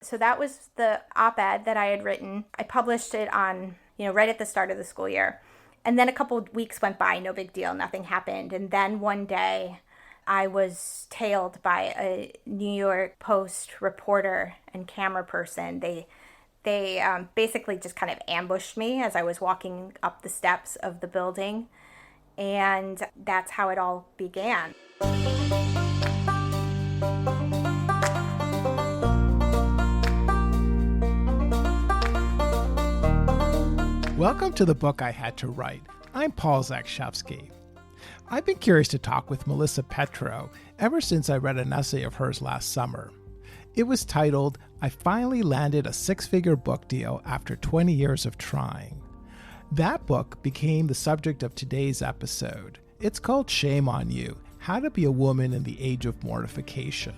So that was the op-ed that I had written. I published it on, right at the start of the school year. And then a couple of weeks went by, no big deal, nothing happened. And then one day I was tailed by a New York Post reporter and camera person. They basically just kind of ambushed me as I was walking up the steps of the building. And that's how it all began. Welcome to the book I had to write. I'm Paul Zakshevsky. I've been curious to talk with Melissa Petro ever since I read an essay of hers last summer. It was titled, "I Finally Landed a Six-Figure Book Deal After 20 Years of Trying." That book became the subject of today's episode. It's called Shame on You: How to Be a Woman in the Age of Mortification.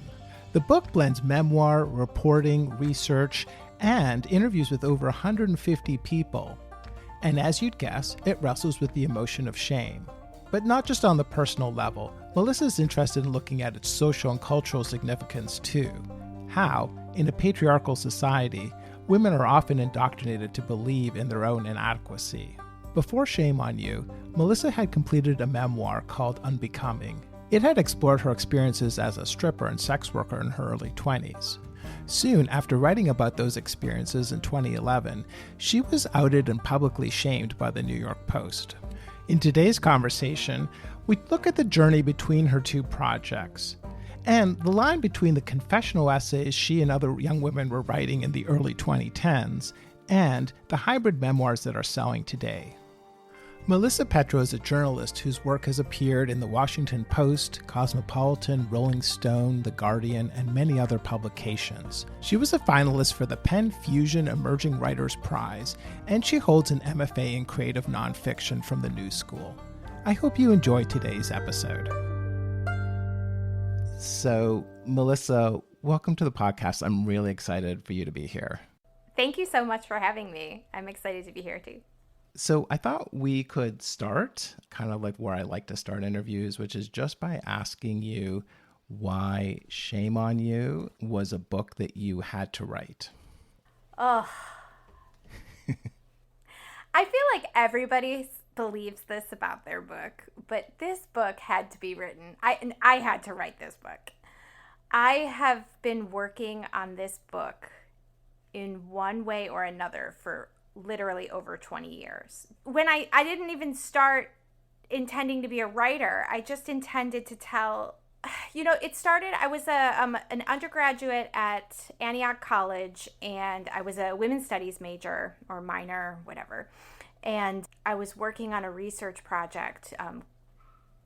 The book blends memoir, reporting, research, and interviews with over 150 people. And as you'd guess, it wrestles with the emotion of shame. But not just on the personal level. Melissa's interested in looking at its social and cultural significance too. How, in a patriarchal society, women are often indoctrinated to believe in their own inadequacy. Before Shame on You, Melissa had completed a memoir called Unbecoming. It had explored her experiences as a stripper and sex worker in her early 20s. Soon after writing about those experiences in 2011, she was outed and publicly shamed by the New York Post. In today's conversation, we look at the journey between her two projects and the line between the confessional essays she and other young women were writing in the early 2010s and the hybrid memoirs that are selling today. Melissa Petro is a journalist whose work has appeared in the Washington Post, Cosmopolitan, Rolling Stone, The Guardian, and many other publications. She was a finalist for the Penn Fusion Emerging Writers Prize, and she holds an MFA in creative nonfiction from the New School. I hope you enjoy today's episode. So, Melissa, welcome to the podcast. I'm really excited for you to be here. Thank you so much for having me. I'm excited to be here too. So I thought we could start kind of like where I like to start interviews, which is just by asking you why Shame on You was a book that you had to write. Oh, I feel like everybody believes this about their book, but this book had to be written. I had to write this book. I have been working on this book in one way or another for literally over 20 years. When I didn't even start intending to be a writer, I just intended to tell, it started, I was an undergraduate at Antioch College, and I was a women's studies major or minor, whatever. And I was working on a research project,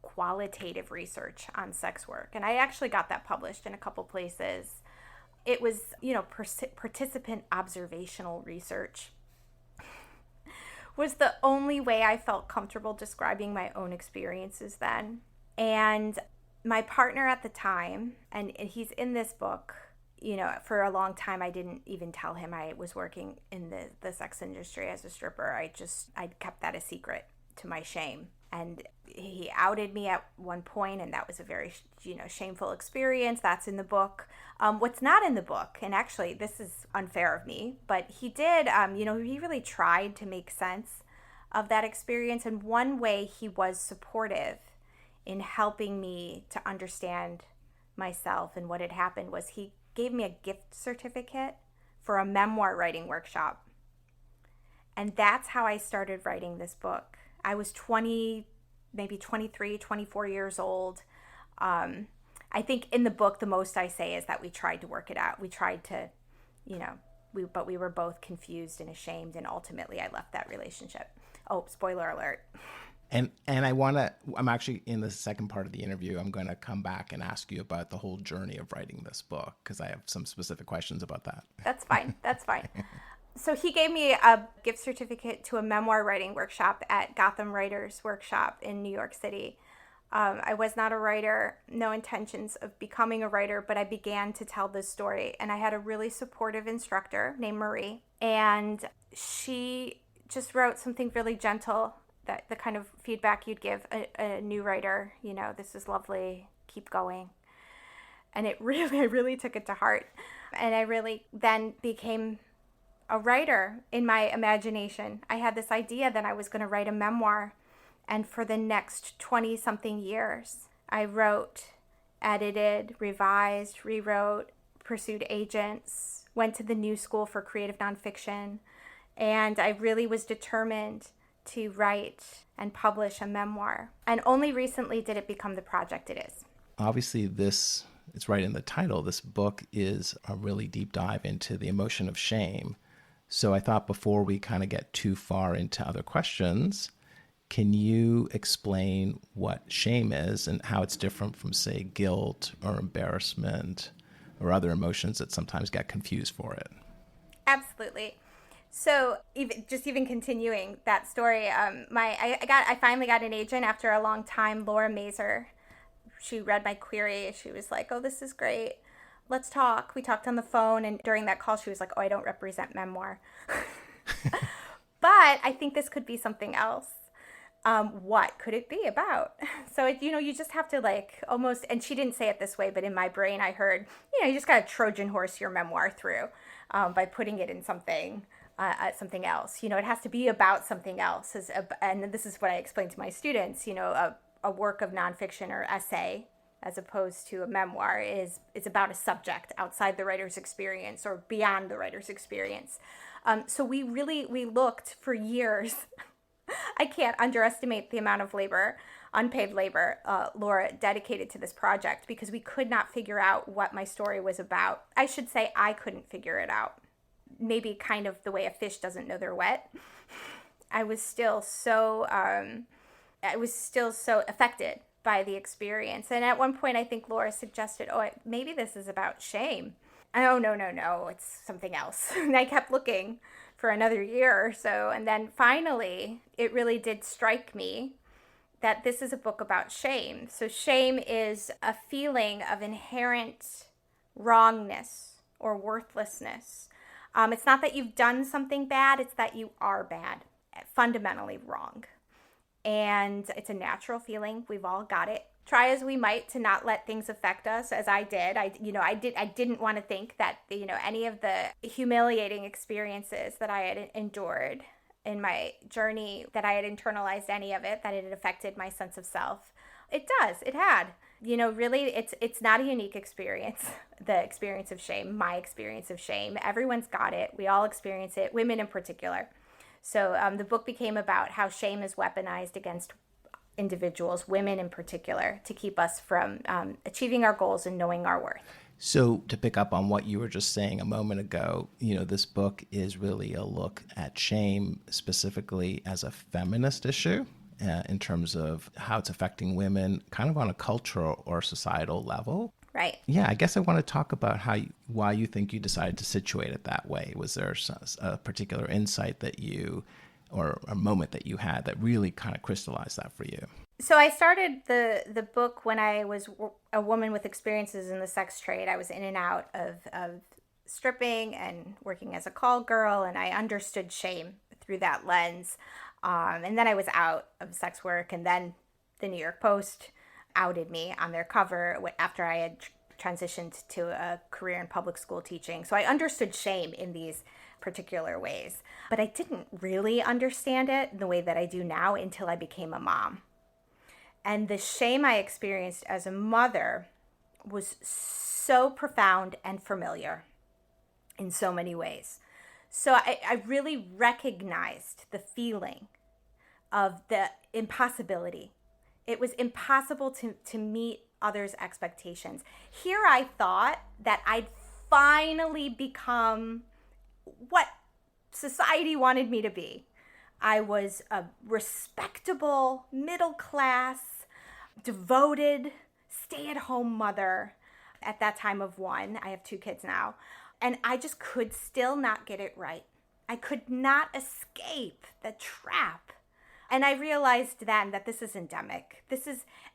qualitative research on sex work. And I actually got that published in a couple places. It was, participant observational research. Was the only way I felt comfortable describing my own experiences then. And my partner at the time, and he's in this book, for a long time I didn't even tell him I was working in the sex industry as a stripper. I'd kept that a secret to my shame. And he outed me at one point, and that was a very, shameful experience. That's in the book. What's not in the book, and actually this is unfair of me, but he did, he really tried to make sense of that experience. And one way he was supportive in helping me to understand myself and what had happened was he gave me a gift certificate for a memoir writing workshop. And that's how I started writing this book. I was 20, maybe 23, 24 years old. I think in the book, the most I say is that we tried to work it out. We tried to, but we were both confused and ashamed. And ultimately I left that relationship. Oh, spoiler alert. And I'm actually in the second part of the interview, I'm going to come back and ask you about the whole journey of writing this book, because I have some specific questions about that. That's fine. So he gave me a gift certificate to a memoir writing workshop at Gotham Writers Workshop in New York City. I was not a writer, no intentions of becoming a writer, but I began to tell this story. And I had a really supportive instructor named Marie, and she just wrote something really gentle, that the kind of feedback you'd give a new writer, this is lovely, keep going. And I really took it to heart. And I really then became a writer in my imagination. I had this idea that I was going to write a memoir. And for the next 20 something years, I wrote, edited, revised, rewrote, pursued agents, went to the New School for Creative Nonfiction. And I really was determined to write and publish a memoir. And only recently did it become the project it is. Obviously, it's right in the title. This book is a really deep dive into the emotion of shame. So I thought before we kind of get too far into other questions, can you explain what shame is and how it's different from, say, guilt or embarrassment or other emotions that sometimes get confused for it? Absolutely. So even continuing that story, I finally got an agent after a long time, Laura Mazer. She read my query. She was like, "Oh, this is great. Let's talk." We talked on the phone, and during that call, she was like, "Oh, I don't represent memoir." But I think this could be something else. What could it be about? So, you just have to almost, and she didn't say it this way, but in my brain, I heard, you just got to Trojan horse your memoir through by putting it in something else. It has to be about something else. And this is what I explain to my students, a work of nonfiction or essay, as opposed to a memoir, is about a subject outside the writer's experience or beyond the writer's experience. So we looked for years. I can't underestimate the amount of labor, unpaid labor, Laura dedicated to this project, because we could not figure out what my story was about. I should say I couldn't figure it out. Maybe kind of the way a fish doesn't know they're wet. I was still so affected by the experience. And at one point, I think Laura suggested, "Oh, maybe this is about shame." Oh, no, it's something else. And I kept looking for another year or so. And then finally, it really did strike me that this is a book about shame. So shame is a feeling of inherent wrongness or worthlessness. It's not that you've done something bad, it's that you are bad, fundamentally wrong. And it's a natural feeling. We've all got it. Try as we might to not let things affect us, as I did. I didn't want to think that, any of the humiliating experiences that I had endured in my journey, that I had internalized any of it, that it had affected my sense of self. It does. It had. Really, it's not a unique experience, the experience of shame, my experience of shame. Everyone's got it. We all experience it, women in particular. So the book became about how shame is weaponized against individuals, women in particular, to keep us from achieving our goals and knowing our worth. So to pick up on what you were just saying a moment ago, this book is really a look at shame specifically as a feminist issue in terms of how it's affecting women kind of on a cultural or societal level. Right. Yeah, I guess I want to talk about why you think you decided to situate it that way. Was there a particular insight that or a moment that you had that really kind of crystallized that for you? So I started the book when I was a woman with experiences in the sex trade. I was in and out of stripping and working as a call girl, and I understood shame through that lens. And then I was out of sex work, and then the New York Post outed me on their cover after I had transitioned to a career in public school teaching. So I understood shame in these particular ways, but I didn't really understand it in the way that I do now until I became a mom. And the shame I experienced as a mother was so profound and familiar in so many ways. So I really recognized the feeling of the impossibility. It was impossible to meet others' expectations. Here I thought that I'd finally become what society wanted me to be. I was a respectable, middle-class, devoted, stay-at-home mother at that time of one. I have 2 kids now. And I just could still not get it right. I could not escape the trap. And I realized then that this is endemic.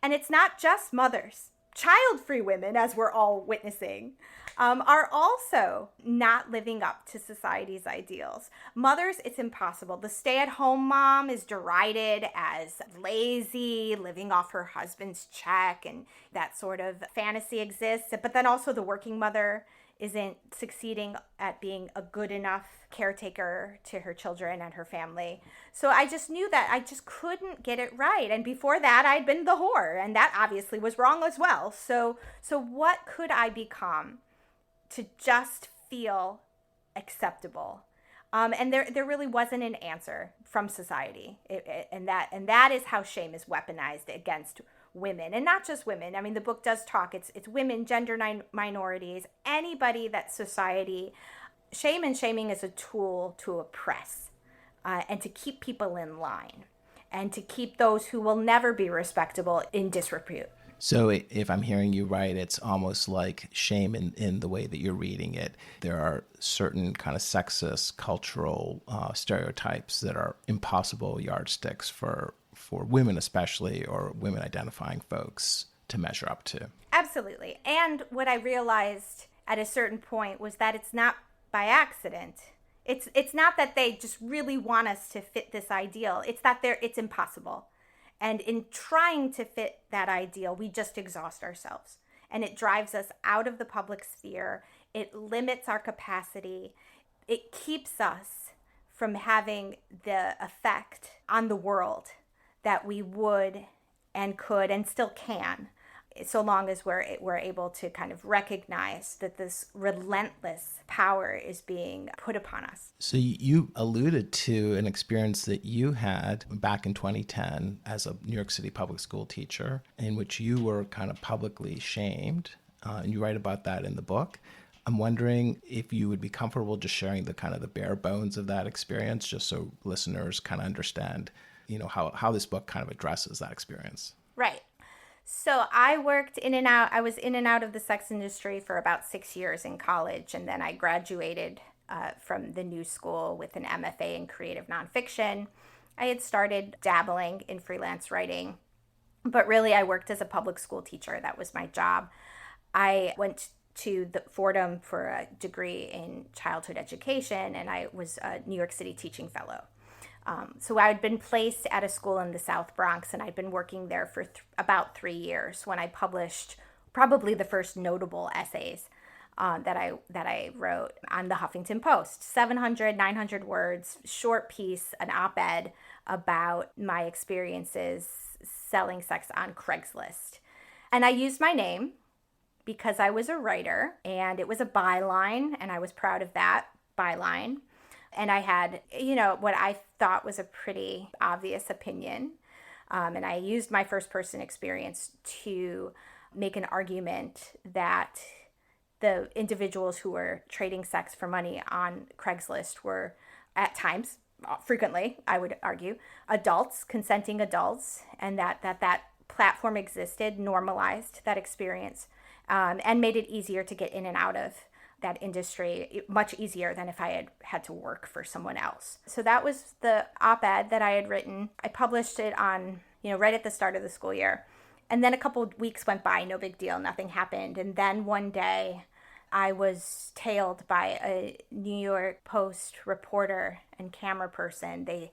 And it's not just mothers. Child-free women, as we're all witnessing, are also not living up to society's ideals. Mothers, it's impossible. The stay-at-home mom is derided as lazy, living off her husband's check, and that sort of fantasy exists. But then also the working mother isn't succeeding at being a good enough caretaker to her children and her family. So I just knew that I just couldn't get it right. And before that, I'd been the whore, and that obviously was wrong as well. So what could I become to just feel acceptable? And there really wasn't an answer from society, and that is how shame is weaponized against women, and not just women. I mean, the book does talk. It's women, gender minorities, anybody that society. Shame and shaming is a tool to oppress, and to keep people in line, and to keep those who will never be respectable in disrepute. So if I'm hearing you right, it's almost like shame in the way that you're reading it. There are certain kind of sexist cultural stereotypes that are impossible yardsticks for women especially, or women identifying folks to measure up to. Absolutely. And what I realized at a certain point was that it's not by accident. It's not that they just really want us to fit this ideal. It's that it's impossible. And in trying to fit that ideal, we just exhaust ourselves. And it drives us out of the public sphere. It limits our capacity. It keeps us from having the effect on the world that we would and could and still can, so long as we're able to kind of recognize that this relentless power is being put upon us. So you alluded to an experience that you had back in 2010 as a New York City public school teacher, in which you were kind of publicly shamed, and you write about that in the book. I'm wondering if you would be comfortable just sharing the kind of the bare bones of that experience, just so listeners kind of understand, how this book kind of addresses that experience. Right. So I worked in and out. I was in and out of the sex industry for about 6 years in college, and then I graduated from the New School with an MFA in creative nonfiction. I had started dabbling in freelance writing, but really I worked as a public school teacher. That was my job. I went to the Fordham for a degree in childhood education, and I was a New York City teaching fellow. So I had been placed at a school in the South Bronx, and I'd been working there for about 3 years when I published probably the first notable essays that I wrote on the Huffington Post. 700, 900 words, short piece, an op-ed about my experiences selling sex on Craigslist. And I used my name because I was a writer, and it was a byline, and I was proud of that byline. And I had, what I thought was a pretty obvious opinion. And I used my first person experience to make an argument that the individuals who were trading sex for money on Craigslist were, at times, frequently, I would argue, adults, consenting adults, and that platform existed, normalized that experience, and made it easier to get in and out of that industry, much easier than if I had to work for someone else. So that was the op-ed that I had written. I published it on, right at the start of the school year. And then a couple of weeks went by, no big deal, nothing happened. And then one day I was tailed by a New York Post reporter and camera person. They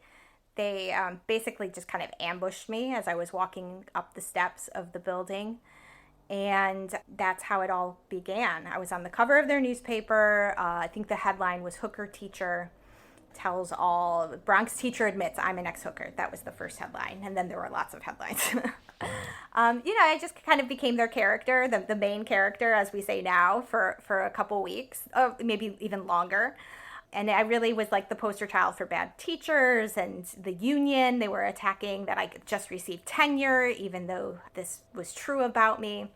basically just kind of ambushed me as I was walking up the steps of the building. And that's how it all began. I was on the cover of their newspaper. I think the headline was "Hooker Teacher Tells All." Bronx Teacher Admits I'm an Ex-Hooker. That was the first headline. And then there were lots of headlines. I just kind of became their character, the main character, as we say now, for a couple weeks, maybe even longer. And I really was like the poster child for bad teachers and the union. They were attacking that I just received tenure, even though this was true about me.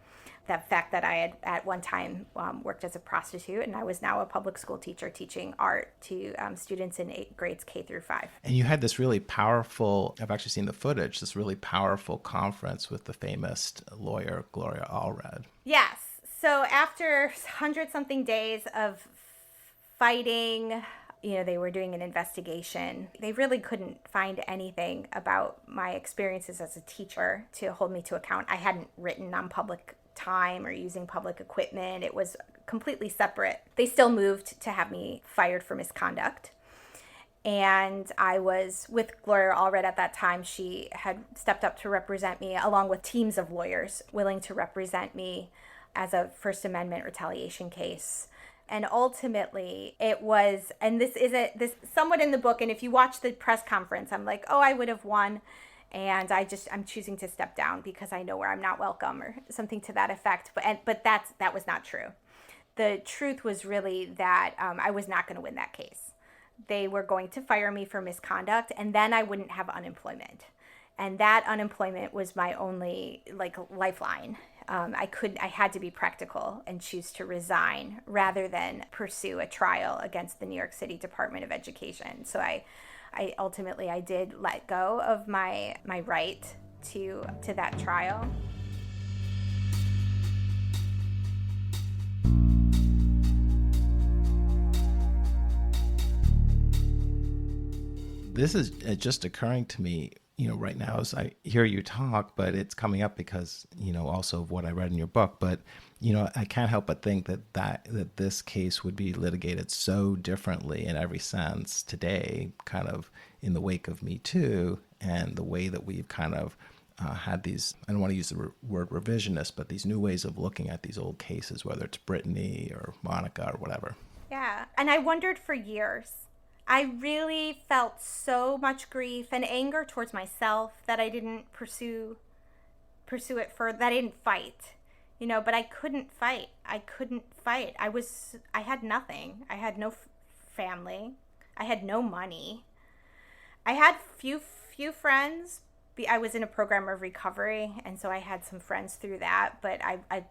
The fact that I had at one time worked as a prostitute, and I was now a public school teacher teaching art to students in grades K through 5. And you had this really powerful, I've actually seen the footage, this really powerful conference with the famous lawyer, Gloria Allred. Yes. So after 100-something days of fighting, they were doing an investigation. They really couldn't find anything about my experiences as a teacher to hold me to account. I hadn't written on public time or using public equipment. It was completely separate. They still moved to have me fired for misconduct. And I was with Gloria Allred at that time. She had stepped up to represent me, along with teams of lawyers willing to represent me as a First Amendment retaliation case. And ultimately it was, and this isn't this somewhat in the book, and if you watch the press conference, I'm like, oh, I would have won, and I'm choosing to step down because I know where I'm not welcome, or something to that effect. But that was not true. The truth was really that I was not going to win that case. They were going to fire me for misconduct, and then I wouldn't have unemployment. And that unemployment was my only lifeline. I had to be practical and choose to resign rather than pursue a trial against the New York City Department of Education. So I ultimately did let go of my right to that trial. This is just occurring to me, right now as I hear you talk, but it's coming up because, also of what I read in your book. But, I can't help but think that this case would be litigated so differently in every sense today, kind of in the wake of Me Too, and the way that we've kind of had these, I don't want to use the word revisionist, but these new ways of looking at these old cases, whether it's Brittany or Monica or whatever. Yeah. And I wondered for years. I really felt so much grief and anger towards myself that I didn't pursue it further, that I didn't fight, but I couldn't fight. I had nothing. I had no family. I had no money. I had few friends. I was in a program of recovery, and so I had some friends through that, but I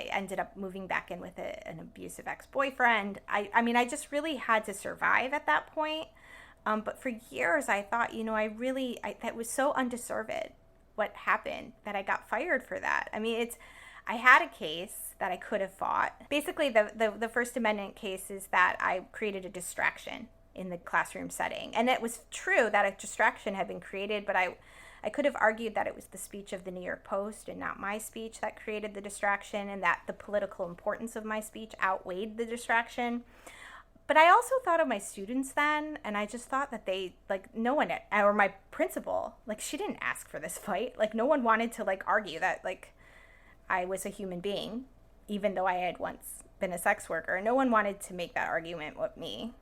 ended up moving back in with an abusive ex-boyfriend. I just really had to survive at that point. But for years I thought, that was so undeserved what happened, that I got fired for that. I had a case that I could have fought. Basically, the First Amendment case is that I created a distraction in the classroom setting. And it was true that a distraction had been created, but I could have argued that it was the speech of the New York Post and not my speech that created the distraction, and that the political importance of my speech outweighed the distraction. But I also thought of my students then, and I just thought that they, no one, or my principal, she didn't ask for this fight. No one wanted to, argue that, I was a human being, even though I had once been a sex worker. No one wanted to make that argument with me.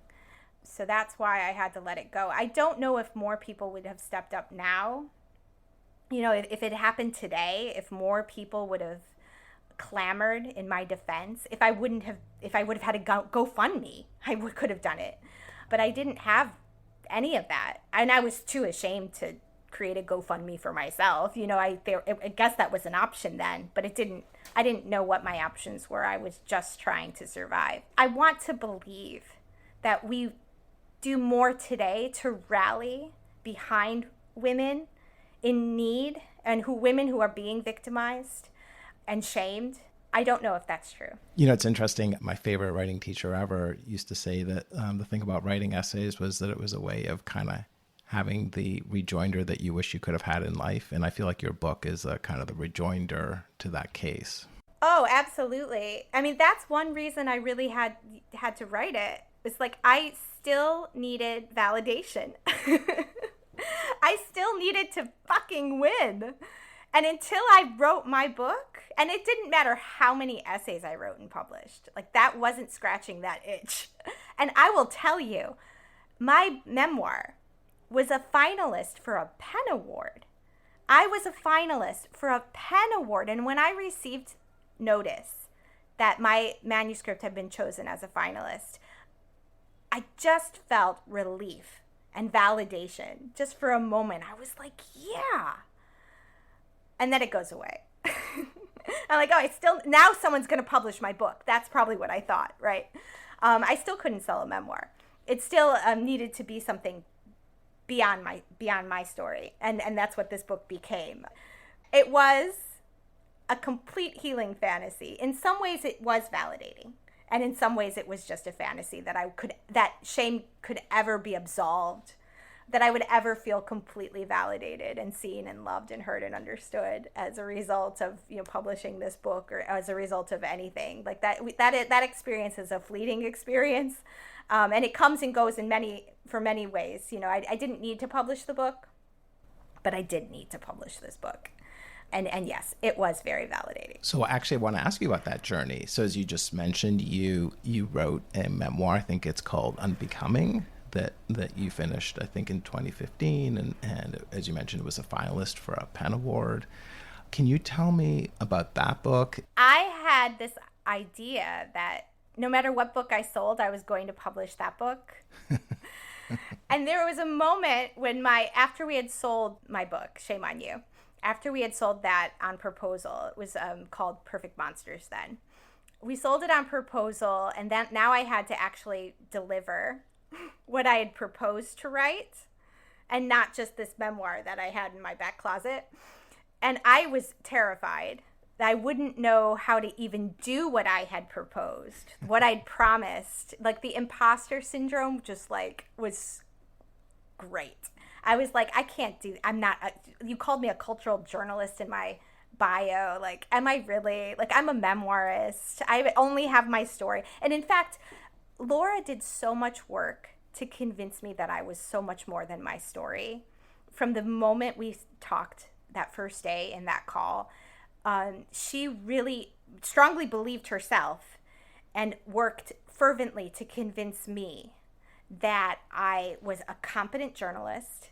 So that's why I had to let it go. I don't know if more people would have stepped up now. If it happened today, if more people would have clamored in my defense, if I would have had a GoFundMe, I could have done it. But I didn't have any of that. And I was too ashamed to create a GoFundMe for myself. I guess that was an option then, but I didn't know what my options were. I was just trying to survive. I want to believe that we do more today to rally behind women in need, and women who are being victimized and shamed. I don't know if that's true. It's interesting. My favorite writing teacher ever used to say that the thing about writing essays was that it was a way of kind of having the rejoinder that you wish you could have had in life. And I feel like your book is a kind of the rejoinder to that case. Oh, absolutely. That's one reason I really had to write it. It's I still needed validation. I still needed to fucking win. And until I wrote my book, and it didn't matter how many essays I wrote and published, that wasn't scratching that itch. And I will tell you, my memoir was a finalist for a Pen Award. I was a finalist for a Pen Award. And when I received notice that my manuscript had been chosen as a finalist, I just felt relief and validation. Just for a moment, I was like, yeah. And then it goes away. I'm like, now someone's going to publish my book. That's probably what I thought, right? I still couldn't sell a memoir. It still needed to be something beyond my story. And that's what this book became. It was a complete healing fantasy. In some ways, it was validating. And in some ways, it was just a fantasy that shame could ever be absolved, that I would ever feel completely validated and seen and loved and heard and understood as a result of publishing this book, or as a result of anything like that. That experience is a fleeting experience, and it comes and goes for many ways. I didn't need to publish the book, but I did need to publish this book. And yes, it was very validating. So actually, I want to ask you about that journey. So as you just mentioned, you wrote a memoir. I think it's called Unbecoming, that you finished, I think, in 2015. And as you mentioned, it was a finalist for a PEN Award. Can you tell me about that book? I had this idea that no matter what book I sold, I was going to publish that book. And there was a moment when after we had sold my book, Shame on You, after we had sold that on proposal, it was called Perfect Monsters then. We sold it on proposal, and then now I had to actually deliver what I had proposed to write, and not just this memoir that I had in my back closet. And I was terrified that I wouldn't know how to even do what I had proposed, what I'd promised. Like the imposter syndrome just like was great. I was like, I can't do, you called me a cultural journalist in my bio. Like, am I really, like, I'm a memoirist. I only have my story. And in fact, Laura did so much work to convince me that I was so much more than my story. From the moment we talked that first day in that call, she really strongly believed herself and worked fervently to convince me that I was a competent journalist,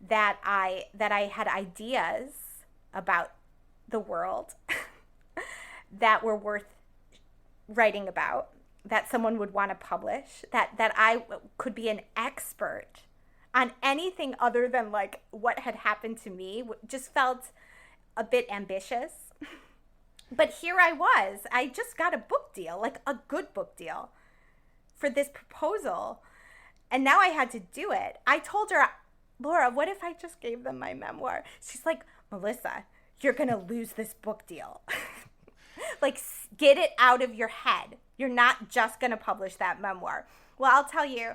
that I had ideas about the world that were worth writing about, that someone would want to publish, that I could be an expert on anything other than like what had happened to me. Just felt a bit ambitious. But here I was. I just got a book deal, like a good book deal for this proposal. And now I had to do it. I told her, Laura, what if I just gave them my memoir? She's like, Melissa, you're going to lose this book deal. Like, get it out of your head. You're not just going to publish that memoir. Well, I'll tell you,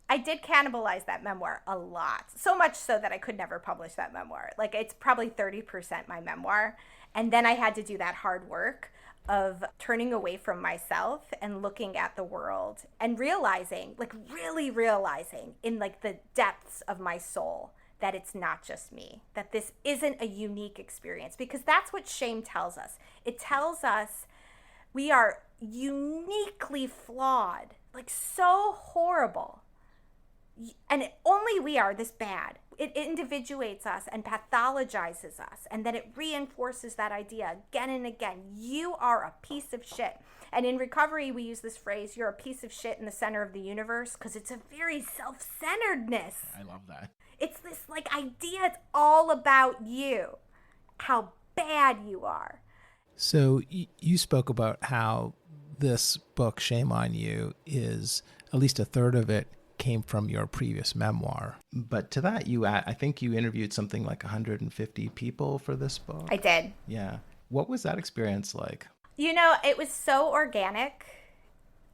I did cannibalize that memoir a lot. So much so that I could never publish that memoir. Like, it's probably 30% my memoir. And then I had to do that hard work of turning away from myself and looking at the world and realizing, like really realizing in like the depths of my soul that it's not just me, that this isn't a unique experience, because that's what shame tells us. It tells us we are uniquely flawed, like so horrible. And only we are this bad. It individuates us and pathologizes us, and then it reinforces that idea again and again. You are a piece of shit. And in recovery, we use this phrase, you're a piece of shit in the center of the universe, because it's a very self-centeredness. I love that. It's this like idea, it's all about you, how bad you are. So you spoke about how this book, Shame on You, is at least a third of it came from your previous memoir. But to that, I think you interviewed something like 150 people for this book. I did. Yeah. What was that experience like? You know, it was so organic.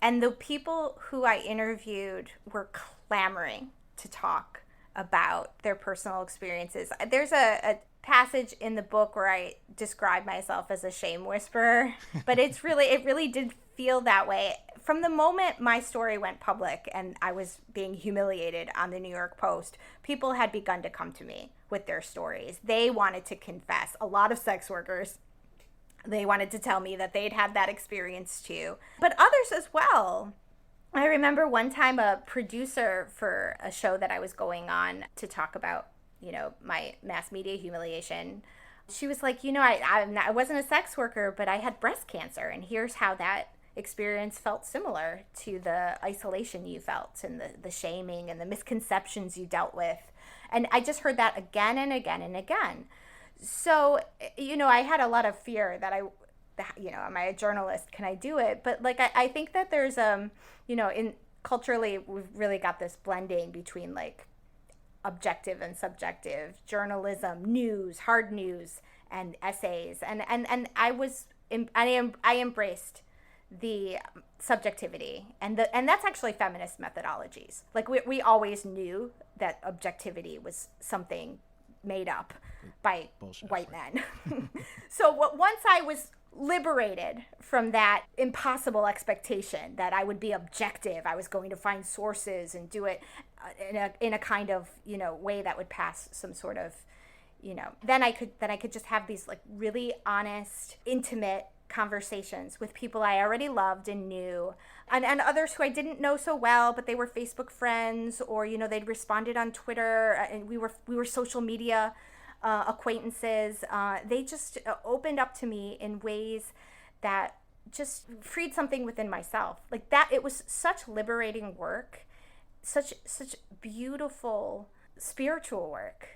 And the people who I interviewed were clamoring to talk about their personal experiences. There's a passage in the book where I describe myself as a shame whisperer, but it really did feel that way. From the moment my story went public and I was being humiliated on the New York Post, people had begun to come to me with their stories. They wanted to confess. A lot of sex workers, they wanted to tell me that they'd had that experience too, but others as well. I remember one time a producer for a show that I was going on to talk about, you know, my mass media humiliation, she was like, you know, I wasn't a sex worker, but I had breast cancer, and here's how that experience felt similar to the isolation you felt and the shaming and the misconceptions you dealt with. And I just heard that again and again and again. So, you know, I had a lot of fear that am I a journalist? Can I do it? But like, I think that there's, you know, culturally, we've really got this blending between like objective and subjective journalism, news, hard news, and essays. And I embraced the subjectivity, and that's actually feminist methodologies. Like we always knew that objectivity was something made up by bullshit, white men. So once I was liberated from that impossible expectation that I would be objective, I was going to find sources and do it in a kind of, you know, way that would pass some sort of, then I could just have these like really honest, intimate conversations with people I already loved and knew, and others who I didn't know so well, but they were Facebook friends, or they'd responded on Twitter, and we were social media acquaintances. They just opened up to me in ways that just freed something within myself. Like that, it was such liberating work, such beautiful spiritual work.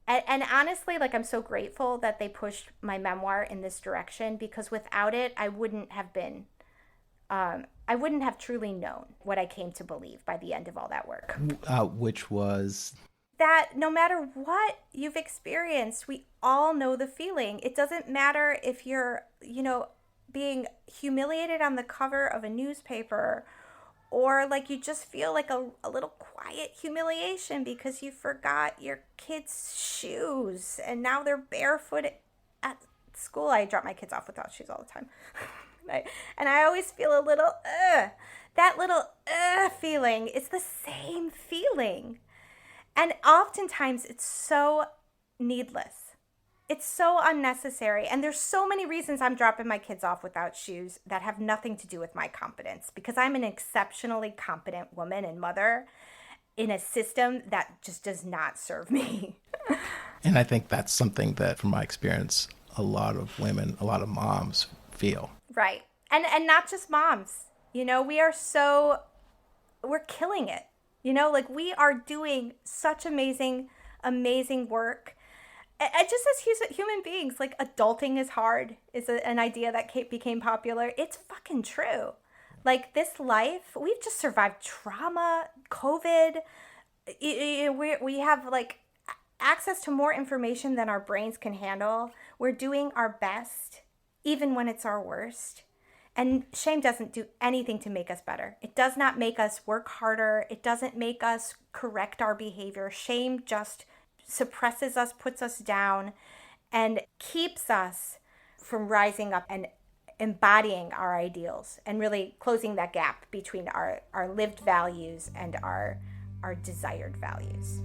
And honestly, like, I'm so grateful that they pushed my memoir in this direction, because without it, I wouldn't have truly known what I came to believe by the end of all that work. Which was? That no matter what you've experienced, we all know the feeling. It doesn't matter if you're, being humiliated on the cover of a newspaper, or like you just feel like a little quiet humiliation because you forgot your kids' shoes and now they're barefoot at school. I drop my kids off without shoes all the time. And I always feel a little, that little feeling. It's the same feeling. And oftentimes it's so needless. It's so unnecessary. And there's so many reasons I'm dropping my kids off without shoes that have nothing to do with my competence, because I'm an exceptionally competent woman and mother in a system that just does not serve me. And I think that's something that, from my experience, a lot of women, a lot of moms feel. Right. And not just moms. We're killing it. Like we are doing such amazing work. Just as human beings, like adulting is hard is an idea that became popular. It's fucking true. Like this life, we've just survived trauma, COVID. We have like access to more information than our brains can handle. We're doing our best, even when it's our worst. And shame doesn't do anything to make us better. It does not make us work harder. It doesn't make us correct our behavior. Shame just suppresses us, puts us down, and keeps us from rising up and embodying our ideals and really closing that gap between our lived values and our desired values.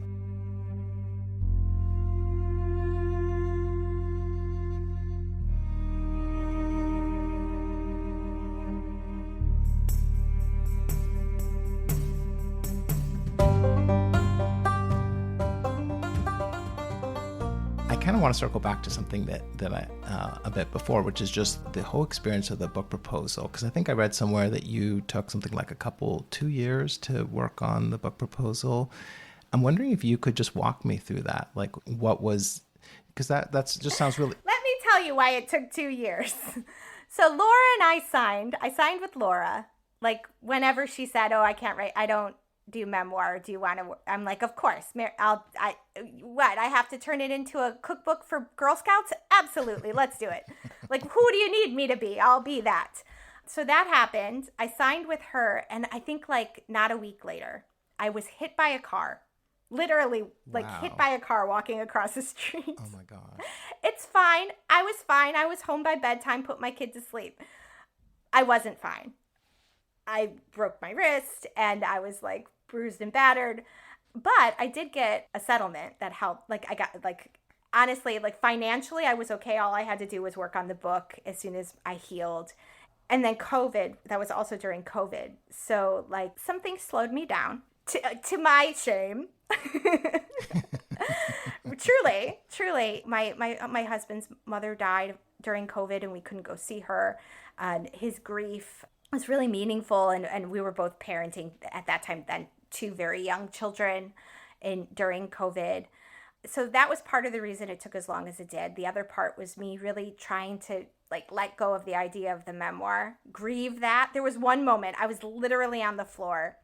I kind of want to circle back to something that I a bit before, which is just the whole experience of the book proposal. Because I think I read somewhere that you took something like 2 years to work on the book proposal. I'm wondering if you could just walk me through that. Like, what was, because that's just sounds really. Let me tell you why it took 2 years. So Laura and I signed with Laura. Like whenever she said, "Oh, I can't write, I don't do memoir. Do you want to?" I'm like, "Of course. What? I have to turn it into a cookbook for Girl Scouts? Absolutely. Let's do it. Like, who do you need me to be? I'll be that." So that happened. I signed with her, and I think like not a week later, I was hit by a car. Literally, like hit by a car walking across the street. Oh my God. It's fine. I was fine. I was home by bedtime, put my kid to sleep. I wasn't fine. I broke my wrist, and I was like bruised and battered. But I did get a settlement that helped. Like I got honestly, like financially, I was okay. All I had to do was work on the book as soon as I healed. And then COVID, that was also during COVID. So like something slowed me down to my shame. Truly, my husband's mother died during COVID, and we couldn't go see her. And his grief was really meaningful, and we were both parenting at that time then 2 very young children during COVID. So that was part of the reason it took as long as it did. The other part was me really trying to like let go of the idea of the memoir, grieve that. There was one moment I was literally on the floor.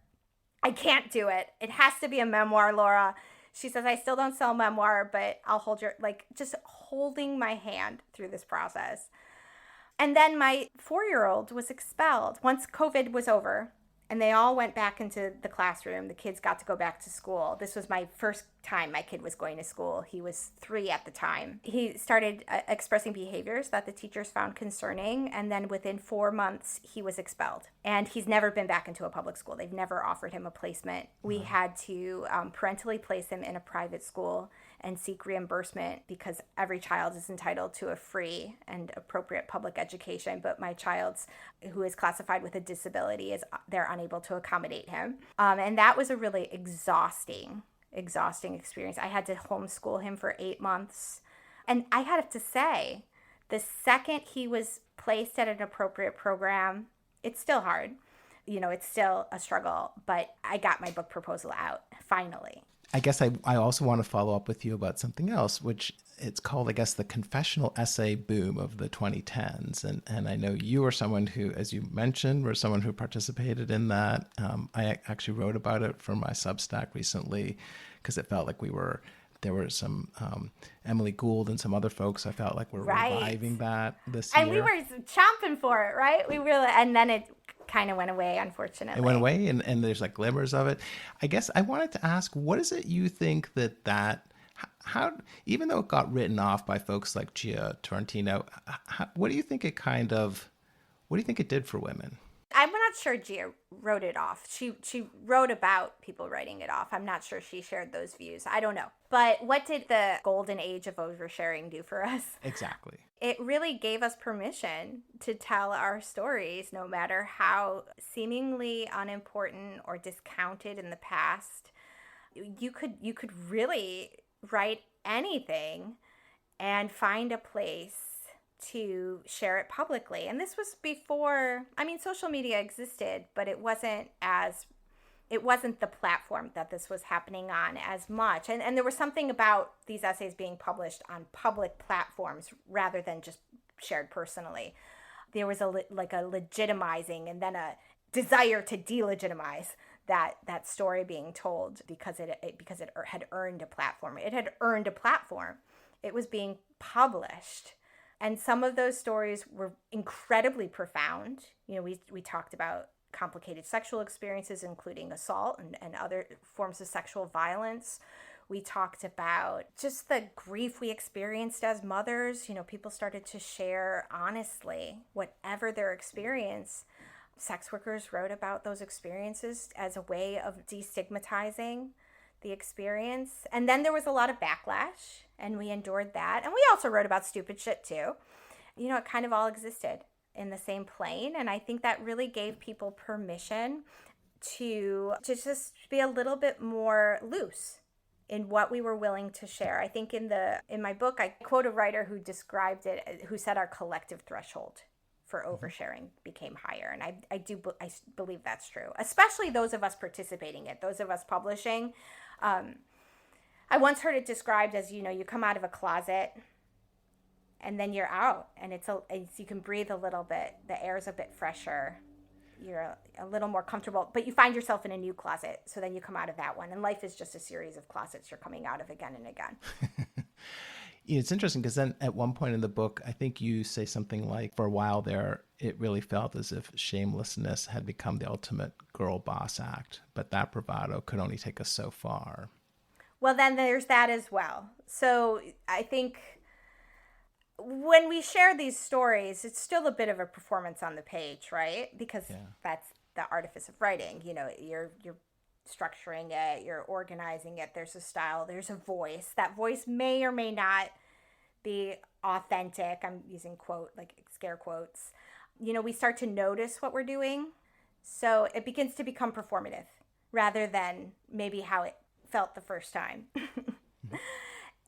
I can't do it. It has to be a memoir, Laura. She says, "I still don't sell memoir, but I'll hold your," like just holding my hand through this process. And then my 4-year-old was expelled once COVID was over. And they all went back into the classroom. The kids got to go back to school. This was my first time my kid was going to school. He was 3 at the time. He started expressing behaviors that the teachers found concerning. And then within 4 months, he was expelled. And he's never been back into a public school. They've never offered him a placement. We had to parentally place him in a private school and seek reimbursement because every child is entitled to a free and appropriate public education. But my child's, who is classified with a disability, they're unable to accommodate him. And that was a really exhausting experience. I had to homeschool him for 8 months. And I have to say, the second he was placed at an appropriate program, it's still hard. It's still a struggle, but I got my book proposal out finally. I guess I also want to follow up with you about something else, which it's called, I guess, the confessional essay boom of the 2010s. And I know you are someone who, as you mentioned, were someone who participated in that. I actually wrote about it for my Substack recently because it felt like there were some Emily Gould and some other folks I felt like were reviving that this year. And we were chomping for it, right? And then it kind of went away, unfortunately. It went away, and there's like glimmers of it. I guess I wanted to ask, what is it you think how, even though it got written off by folks like Gia Torrentino, what do you think it did for women? I'm not sure Gia wrote it off. She wrote about people writing it off. I'm not sure she shared those views. I don't know. But what did the golden age of oversharing do for us? Exactly. It really gave us permission to tell our stories, no matter how seemingly unimportant or discounted in the past. You could really write anything and find a place to share it publicly. And this was before, social media existed, but it wasn't the platform that this was happening on as much. And there was something about these essays being published on public platforms rather than just shared personally. There was a legitimizing and then a desire to delegitimize that story being told because it had earned a platform. It had earned a platform. It was being published. And some of those stories were incredibly profound. We talked about complicated sexual experiences, including assault and other forms of sexual violence. We talked about just the grief we experienced as mothers. People started to share honestly whatever their experience. Sex workers wrote about those experiences as a way of destigmatizing the experience. And then there was a lot of backlash, and we endured that. And we also wrote about stupid shit too. It kind of all existed in the same plane. And I think that really gave people permission to just be a little bit more loose in what we were willing to share. I think in my book, I quote a writer who described it, who said our collective threshold for oversharing became higher. And I believe that's true, especially those of us participating in it, those of us publishing. I once heard it described as, you come out of a closet and then you're out, and you can breathe a little bit. The air's a bit fresher. You're a little more comfortable, but you find yourself in a new closet. So then you come out of that one, and life is just a series of closets you're coming out of again and again. It's interesting because then at one point in the book, I think you say something like, for a while there, it really felt as if shamelessness had become the ultimate girl boss act, but that bravado could only take us so far. Well, then there's that as well. So I think when we share these stories, it's still a bit of a performance on the page, right? Because that's the artifice of writing. You're structuring it, you're organizing it. There's a style, there's a voice. That voice may or may not be authentic. I'm using scare quotes. We start to notice what we're doing. So it begins to become performative rather than maybe how it felt the first time.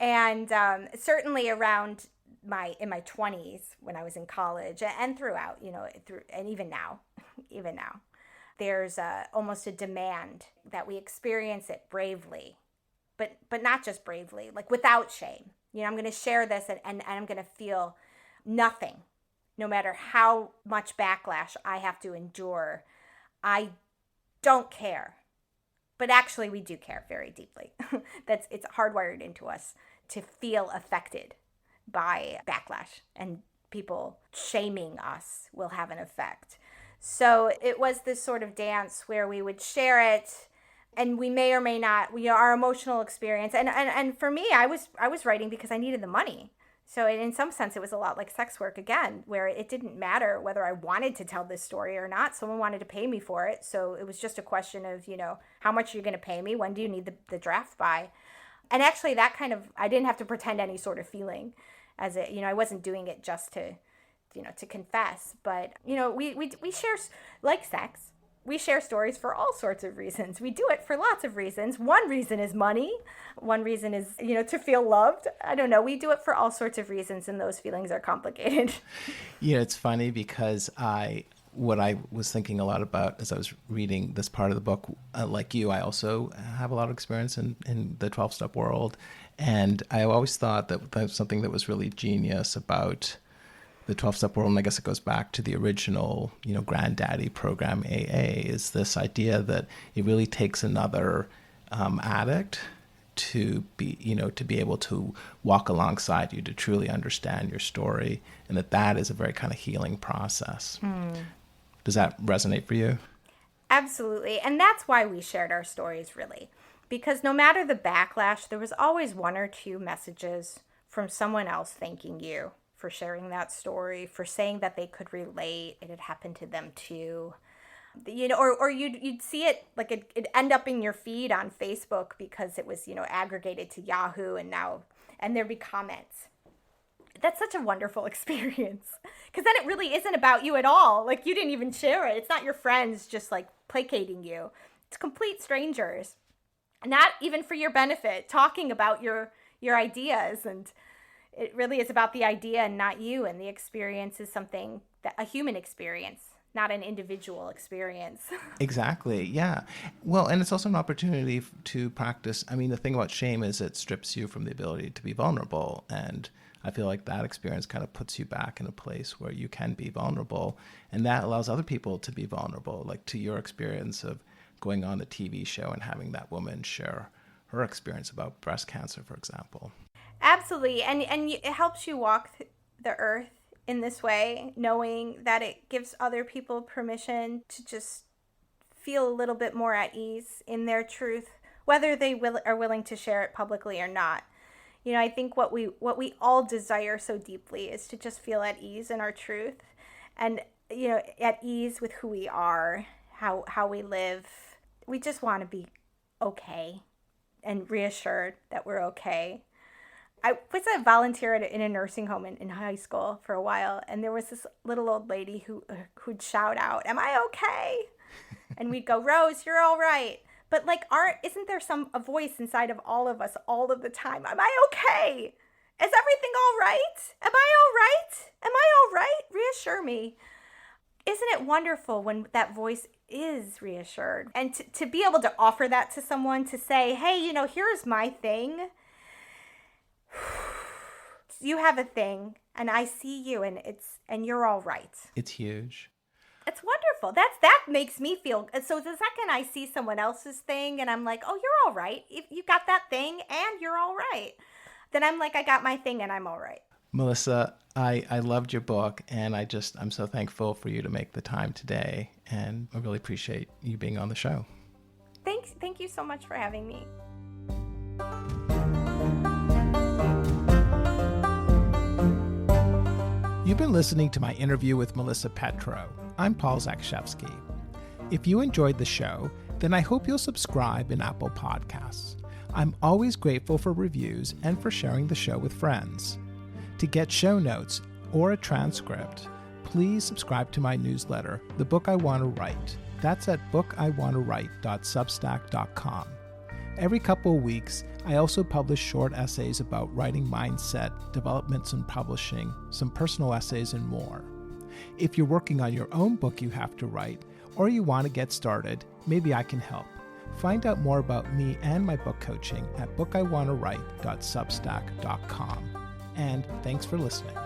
And certainly around in my 20s when I was in college and throughout, and even now, there's almost a demand that we experience it bravely, but not just bravely, without shame. I'm going to share this and I'm going to feel nothing, no matter how much backlash I have to endure. I don't care. But actually, we do care very deeply. It's hardwired into us to feel affected by backlash, and people shaming us will have an effect. So it was this sort of dance where we would share it, and we may or may not, our emotional experience. And for me, I was writing because I needed the money So in some sense, it was a lot like sex work again, where it didn't matter whether I wanted to tell this story or not. Someone wanted to pay me for it. So it was just a question of, how much are you going to pay me? When do you need the draft by? And actually that I didn't have to pretend any sort of feeling as it, I wasn't doing it just to confess. But, we share, like sex, we share stories for all sorts of reasons. We do it for lots of reasons. One reason is money. One reason is, to feel loved. I don't know. We do it for all sorts of reasons, and those feelings are complicated. Yeah, it's funny because what I was thinking a lot about as I was reading this part of the book, like you, I also have a lot of experience in the 12-step world. And I always thought that was something that was really genius about the 12-step world, and I guess it goes back to the original, granddaddy program AA, is this idea that it really takes another addict to be able to walk alongside you, to truly understand your story, and that is a very kind of healing process. Does that resonate for you? Absolutely. And that's why we shared our stories, really. Because no matter the backlash, there was always one or two messages from someone else thanking you for sharing that story, for saying that they could relate, it had happened to them too. Or you'd see it, like it'd end up in your feed on Facebook because it was, aggregated to Yahoo, and there'd be comments. That's such a wonderful experience, because then it really isn't about you at all. Like, you didn't even share it. It's not your friends just like placating you. It's complete strangers, not even for your benefit, talking about your ideas. And it really is about the idea and not you. And the experience is something a human experience, not an individual experience. Exactly. Yeah. Well, and it's also an opportunity to practice. I mean, the thing about shame is it strips you from the ability to be vulnerable. And I feel like that experience kind of puts you back in a place where you can be vulnerable. And that allows other people to be vulnerable, like to your experience of going on a TV show and having that woman share her experience about breast cancer, for example. Absolutely. And it helps you walk the earth in this way, knowing that it gives other people permission to just feel a little bit more at ease in their truth, whether they are willing to share it publicly or not. I think what we all desire so deeply is to just feel at ease in our truth, and, at ease with who we are, how we live. We just want to be okay and reassured that we're okay. I was a volunteer in a nursing home in high school for a while, and there was this little old lady who'd shout out, "Am I okay?" And we'd go, "Rose, you're all right." But isn't there a voice inside of all of us all of the time? Am I okay? Is everything all right? Am I all right? Am I all right? Reassure me. Isn't it wonderful when that voice is reassured? And to be able to offer that to someone, to say, "Hey, here's my thing. You have a thing, and I see you, and you're all right." It's huge. It's wonderful. That makes me feel. So the second I see someone else's thing and I'm like, "Oh, you're all right. If you got that thing and you're all right," then I'm like, I got my thing and I'm all right. Melissa, I loved your book, and I'm so thankful for you to make the time today, and I really appreciate you being on the show. Thank you so much for having me. You've been listening to my interview with Melissa Petro. I'm Paul Zakrzewski. If you enjoyed the show, then I hope you'll subscribe in Apple Podcasts. I'm always grateful for reviews and for sharing the show with friends. To get show notes or a transcript, please subscribe to my newsletter, The Book I Want to Write. That's at bookiwantowrite.substack.com. Every couple of weeks, I also publish short essays about writing mindset, developments in publishing, some personal essays, and more. If you're working on your own book you have to write, or you want to get started, maybe I can help. Find out more about me and my book coaching at bookiwantowrite.substack.com. And thanks for listening.